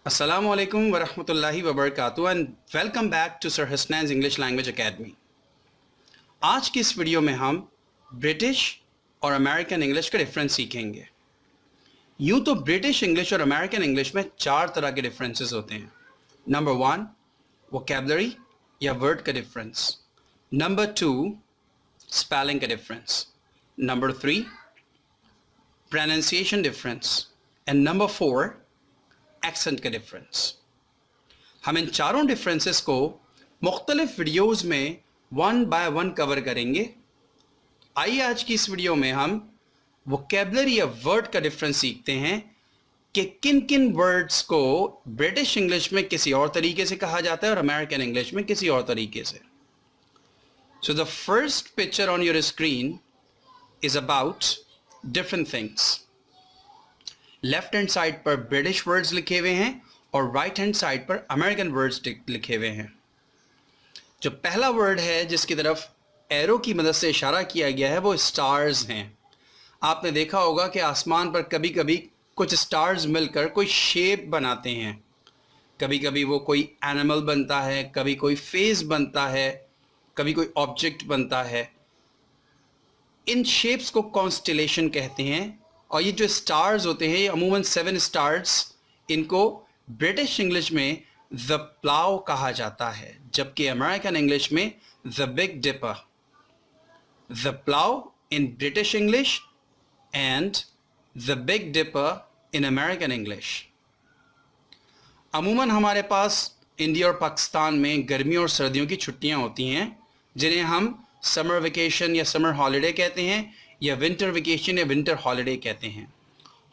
Assalamu alaikum wa rahmatullahi wa barakatuh and welcome back to Sir Hasnain's English Language Academy। आज की इस video में हम British और अमेरिकन इंग्लिश का डिफरेंस सीखेंगे। यूँ तो ब्रिटिश इंग्लिश और अमेरिकन इंग्लिश में चार तरह के डिफरेंसेस होते हैं। नंबर 1 वोकैबुलरी या वर्ड का डिफरेंस, नंबर 2 स्पेलिंग का difference, number 3 pronunciation difference and number 4 accent का डिफरेंस। हम इन चारों डिफरेंसेस को मुख्तलिफ वीडियोज़ में वन बाय वन कवर करेंगे। आइए आज की इस वीडियो में हम वोकैबुलरी या वर्ड का डिफरेंस सीखते हैं कि किन किन वर्ड्स को ब्रिटिश इंग्लिश में किसी और तरीके से कहा जाता है और अमेरिकन इंग्लिश में किसी और तरीके से। So the first picture on your screen is about different things. Left hand side पर ब्रिटिश वर्ड्स लिखे हुए हैं और राइट हैंड साइड पर अमेरिकन वर्ड्स लिखे हुए हैं। जो पहला वर्ड है जिसकी तरफ एरो की मदद से इशारा किया गया है वो स्टार्स हैं। आपने देखा होगा कि आसमान पर कभी कभी कुछ स्टार्स मिलकर कोई शेप बनाते हैं। कभी कभी वो कोई एनिमल बनता है, कभी कोई फेस बनता है, कभी कोई ऑब्जेक्ट बनता है। इन शेप्स को कॉन्स्टेलेशन कहते हैं। और ये जो स्टार्स होते हैं ये अमूमन 7 स्टार्स, इनको ब्रिटिश इंग्लिश में द प्लाव कहा जाता है, जबकि अमेरिकन इंग्लिश में the Big Dipper. The Plough in British English and the Big Dipper in American English. अमूमन हमारे पास इंडिया और पाकिस्तान में गर्मियों और सर्दियों की छुट्टियां होती हैं जिन्हें हम समर वेकेशन या समर हॉलिडे कहते हैं या विंटर वेकेशन या विंटर हॉलिडे कहते हैं।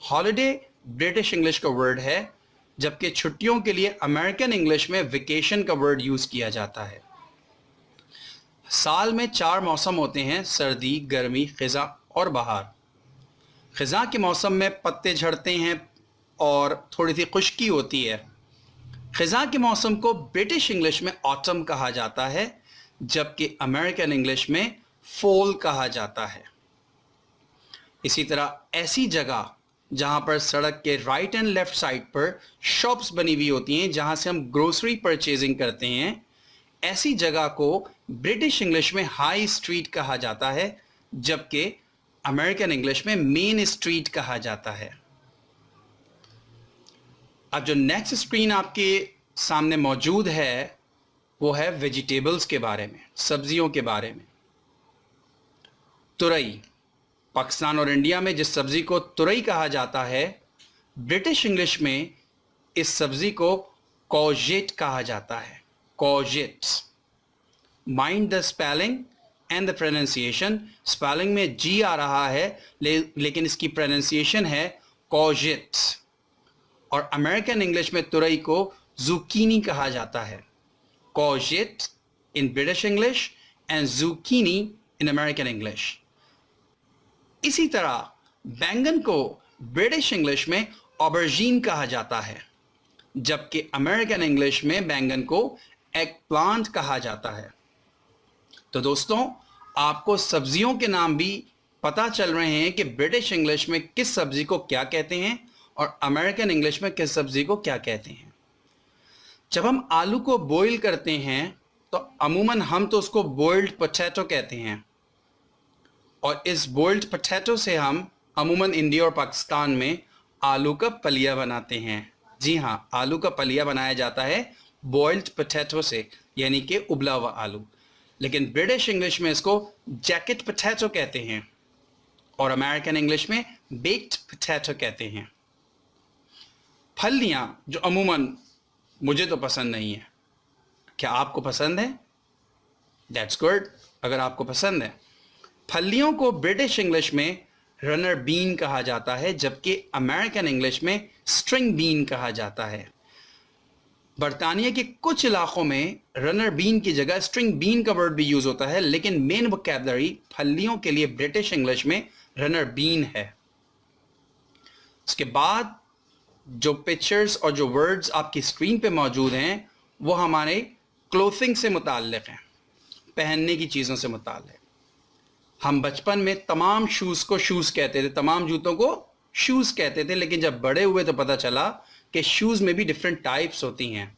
हॉलिडे ब्रिटिश इंग्लिश का वर्ड है, जबकि छुट्टियों के लिए अमेरिकन इंग्लिश में वेकेशन का वर्ड यूज़ किया जाता है। साल में 4 मौसम होते हैं, सर्दी, गर्मी, ख़िज़ा और बहार। ख़िज़ा के मौसम में पत्ते झड़ते हैं और थोड़ी सी खुश्की होती है। ख़िज़ा के मौसम को ब्रिटिश इंग्लिश में ऑटम कहा जाता है, जबकि अमेरिकन इंग्लिश में फॉल कहा जाता है। इसी तरह ऐसी जगह जहां पर सड़क के राइट एंड लेफ्ट साइड पर शॉप्स बनी हुई होती हैं जहां से हम ग्रोसरी परचेजिंग करते हैं, ऐसी जगह को ब्रिटिश इंग्लिश में हाई स्ट्रीट कहा जाता है, जबकि अमेरिकन इंग्लिश में मेन स्ट्रीट कहा जाता है। अब जो नेक्स्ट स्क्रीन आपके सामने मौजूद है वो है वेजिटेबल्स के बारे में, सब्जियों के बारे में। तुरई, पाकिस्तान और इंडिया में जिस सब्जी को तुरई कहा जाता है, ब्रिटिश इंग्लिश में इस सब्जी को कॉजेट कहा जाता है। Courgette. Mind the spelling and the pronunciation. Spelling में जी आ रहा है लेकिन इसकी प्रोनाउंसिएशन है कॉजेट। और अमेरिकन इंग्लिश में तुरई को जुकीनी कहा जाता है। Courgette in British English and zucchini in American English. इसी तरह बैंगन को ब्रिटिश इंग्लिश में ऑबरजीन कहा जाता है, जबकि अमेरिकन इंग्लिश में बैंगन को एग प्लांट कहा जाता है। तो दोस्तों, आपको सब्जियों के नाम भी पता चल रहे हैं कि ब्रिटिश इंग्लिश में किस सब्जी को क्या कहते हैं और अमेरिकन इंग्लिश में किस सब्जी को क्या कहते हैं। जब हम आलू को बॉईल करते हैं तो अमूमन हम तो उसको बॉइल्ड पोटैटो कहते हैं, और इस बॉइल्ड पोटैटो से हम अमूमन इंडिया और पाकिस्तान में आलू का पलिया बनाते हैं। जी हाँ, आलू का पलिया बनाया जाता है बॉइल्ड पोटैटो से, यानी कि उबला हुआ आलू। लेकिन ब्रिटिश इंग्लिश में इसको जैकेट पोटैटो कहते हैं और अमेरिकन इंग्लिश में बेक्ड पोटैटो कहते हैं। फलियाँ जो अमूमन मुझे तो पसंद नहीं है, क्या आपको पसंद है? दैट्स गुड, अगर आपको पसंद है। फलियों को ब्रिटिश इंग्लिश में रनर बीन कहा जाता है, जबकि अमेरिकन इंग्लिश में स्ट्रिंग बीन कहा जाता है। बरतानिया के कुछ इलाकों में रनर बीन की जगह स्ट्रिंग बीन का वर्ड भी यूज होता है, लेकिन मेन वोकैबुलरी फलियों के लिए ब्रिटिश इंग्लिश में रनर बीन है। उसके बाद जो पिक्चर्स और जो वर्ड्स आपकी स्क्रीन पे मौजूद हैं वो हमारे क्लोथिंग से मुताल्लिक हैं, पहनने की चीज़ों से मुताल्लिक। हम बचपन में तमाम शूज़ को शूज़ कहते थे, तमाम जूतों को शूज़ कहते थे, लेकिन जब बड़े हुए तो पता चला कि शूज़ में भी डिफरेंट टाइप्स होती हैं।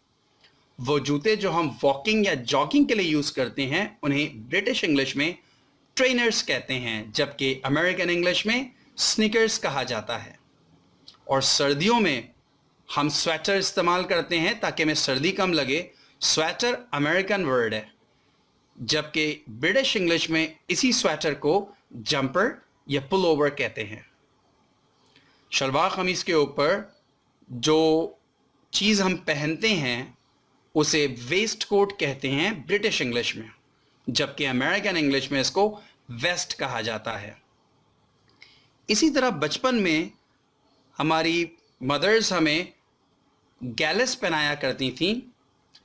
वो जूते जो हम वॉकिंग या जॉगिंग के लिए यूज़ करते हैं उन्हें ब्रिटिश इंग्लिश में ट्रेनर्स कहते हैं, जबकि अमेरिकन इंग्लिश में स्नीकर्स कहा जाता है। और सर्दियों में हम स्वेटर इस्तेमाल करते हैं ताकि हमें सर्दी कम लगे। स्वेटर अमेरिकन वर्ड है, जबकि ब्रिटिश इंग्लिश में इसी स्वेटर को जंपर या पुल ओवर कहते हैं। शलवार कमीज के ऊपर जो चीज़ हम पहनते हैं उसे वेस्ट कोट कहते हैं ब्रिटिश इंग्लिश में, जबकि अमेरिकन इंग्लिश में इसको वेस्ट कहा जाता है। इसी तरह बचपन में हमारी मदर्स हमें गैलिस पहनाया करती थीं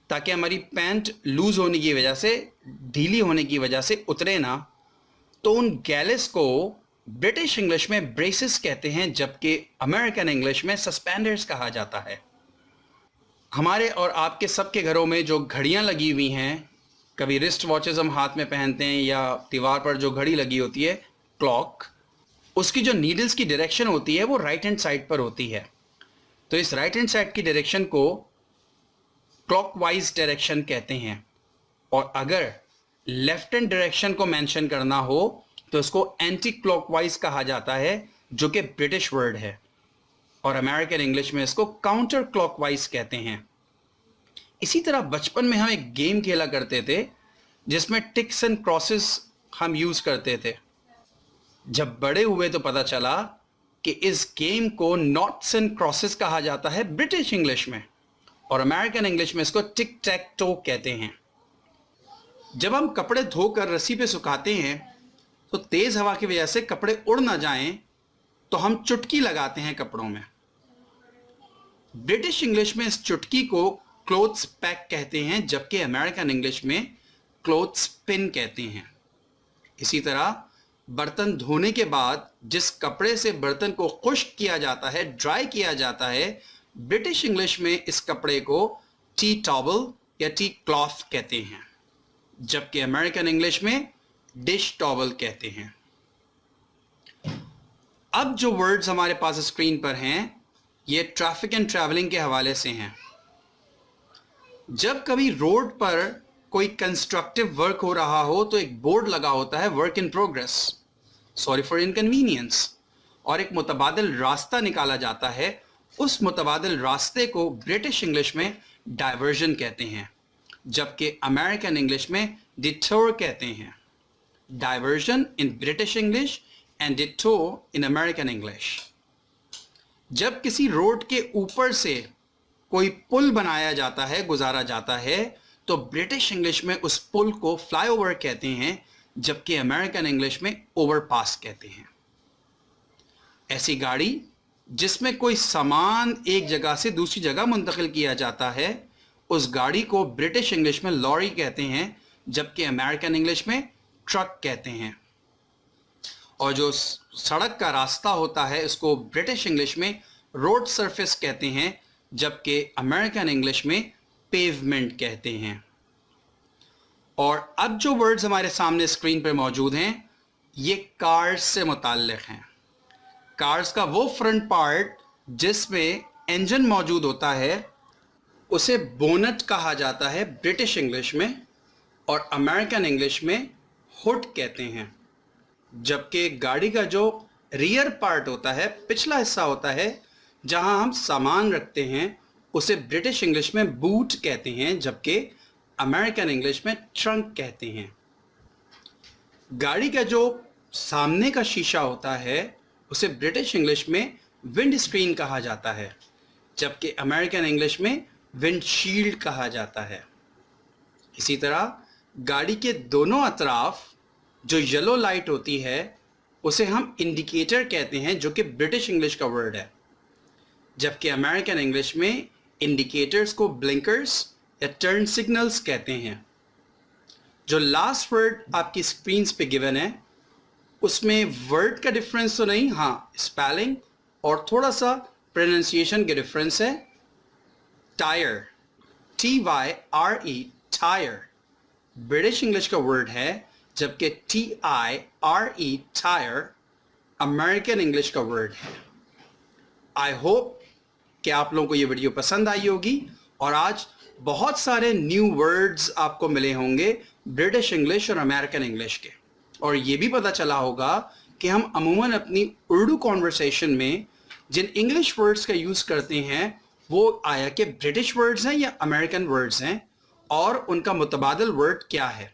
ताकि हमारी पैंट लूज होने की वजह से, ढीली होने की वजह से उतरे ना। तो उन गैलिस को ब्रिटिश इंग्लिश में ब्रेसेस कहते हैं, जबकि अमेरिकन इंग्लिश में सस्पेंडर्स कहा जाता है। हमारे और आपके सबके घरों में जो घड़ियां लगी हुई हैं, कभी रिस्ट वॉचेस हम हाथ में पहनते हैं या दीवार पर जो घड़ी लगी होती है क्लॉक, उसकी जो नीडल्स की डायरेक्शन होती है वो राइट हैंड साइड पर होती है। तो इस राइट हैंड साइड की डायरेक्शन को क्लॉकवाइज डायरेक्शन कहते हैं, और अगर लेफ्ट हैंड डायरेक्शन को मेंशन करना हो तो इसको एंटी क्लॉकवाइज कहा जाता है, जो कि ब्रिटिश वर्ड है, और अमेरिकन इंग्लिश में इसको काउंटर क्लॉकवाइज कहते हैं। इसी तरह बचपन में हम एक गेम खेला करते थे जिसमें टिक्स एंड क्रॉसेस हम यूज करते थे। जब बड़े हुए तो पता चला कि इस गेम को नॉट्स एंड क्रॉसेस कहा जाता है ब्रिटिश इंग्लिश में, और अमेरिकन इंग्लिश में इसको टिक टैक टो कहते हैं। जब हम कपड़े धोकर रस्सी पे सुखाते हैं तो तेज हवा की वजह से कपड़े उड़ ना जाएं तो हम चुटकी लगाते हैं कपड़ों में। ब्रिटिश इंग्लिश में इस चुटकी को क्लोथ्स पैक कहते हैं, जबकि अमेरिकन इंग्लिश में क्लोथ्स पिन कहते हैं। इसी तरह बर्तन धोने के बाद जिस कपड़े से बर्तन को खुश्क किया जाता है, ड्राई किया जाता है, ब्रिटिश इंग्लिश में इस कपड़े को टी टॉवल या टी क्लॉथ कहते हैं, जबकि अमेरिकन इंग्लिश में डिश टॉवल कहते हैं। अब जो वर्ड्स हमारे पास स्क्रीन पर हैं ये ट्रैफिक एंड ट्रैवलिंग के हवाले से हैं। जब कभी रोड पर कोई कंस्ट्रक्टिव वर्क हो रहा हो तो एक बोर्ड लगा होता है work in progress, sorry for inconvenience, और एक मुतबादिल रास्ता निकाला जाता है। उस मुतबादिल रास्ते को ब्रिटिश इंग्लिश में डाइवर्जन कहते हैं, जबकि अमेरिकन इंग्लिश में डिटोर कहते हैं। Diversion in British English and detour in American English. जब किसी रोड के ऊपर से कोई पुल बनाया जाता है, गुजारा जाता है, तो ब्रिटिश इंग्लिश में उस पुल को फ्लाईओवर कहते हैं, जबकि अमेरिकन इंग्लिश में ओवरपास कहते हैं। ऐसी गाड़ी जिसमें कोई सामान एक जगह से दूसरी जगह मुंतकिल किया जाता है, उस गाड़ी को ब्रिटिश इंग्लिश में लॉरी कहते हैं, जबकि अमेरिकन इंग्लिश में ट्रक कहते हैं। और जो सड़क का रास्ता होता है इसको ब्रिटिश इंग्लिश में रोड सरफेस कहते हैं, जबकि अमेरिकन इंग्लिश में पेवमेंट कहते हैं। और अब जो वर्ड्स हमारे सामने स्क्रीन पर मौजूद हैं ये कार्स से मुताल्लिक हैं। कार्स का वो फ्रंट पार्ट जिसमें इंजन मौजूद होता है उसे बोनट कहा जाता है ब्रिटिश इंग्लिश में, और अमेरिकन इंग्लिश में हुड कहते हैं। जबकि गाड़ी का जो रियर पार्ट होता है, पिछला हिस्सा होता है जहां हम सामान रखते हैं, उसे ब्रिटिश इंग्लिश में बूट कहते हैं, जबकि अमेरिकन इंग्लिश में ट्रंक कहते हैं। गाड़ी का जो सामने का शीशा होता है उसे ब्रिटिश इंग्लिश में विंड स्क्रीन कहा जाता है, जबकि अमेरिकन इंग्लिश में विंडशील्ड कहा जाता है। इसी तरह गाड़ी के दोनों अतराफ जो येलो लाइट होती है उसे हम इंडिकेटर कहते हैं, जो कि ब्रिटिश इंग्लिश का वर्ड है, जबकि अमेरिकन इंग्लिश में इंडिकेटर्स को ब्लिंकर्स या टर्न सिग्नल्स कहते हैं। जो लास्ट वर्ड आपकी स्क्रीन पे गिवन है उसमें वर्ड का डिफरेंस तो नहीं, हाँ स्पेलिंग और थोड़ा सा प्रोनाउंसिएशन के डिफरेंस है। Tyre, TYRE, tyre British English का वर्ड है, जबकि TIRE, टायर अमेरिकन इंग्लिश का वर्ड है। आई होप कि आप लोगों को ये वीडियो पसंद आई होगी और आज बहुत सारे न्यू वर्ड्स आपको मिले होंगे ब्रिटिश इंग्लिश और अमेरिकन इंग्लिश के, और ये भी पता चला होगा कि हम अमूमन अपनी उर्दू कॉन्वर्सेशन में जिन इंग्लिश वर्ड्स का यूज़ करते हैं वो आया कि ब्रिटिश वर्ड्स हैं या अमेरिकन वर्ड्स हैं और उनका मुतबादिल वर्ड क्या है।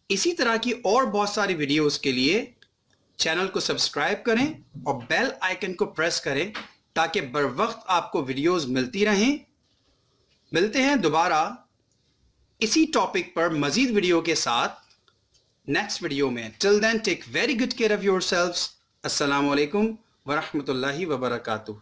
इसी तरह की और बहुत सारी वीडियोस के लिए चैनल को सब्सक्राइब करें और बेल आइकन को प्रेस करें ताकि बर वक्त आपको वीडियोस मिलती रहें। मिलते हैं दोबारा इसी टॉपिक पर मजीद वीडियो के साथ नेक्स्ट वीडियो में। Till then take very good care of yourselves. अस्सलामु अलैकुम वरहमतुल्लाहि वबरकातुहू।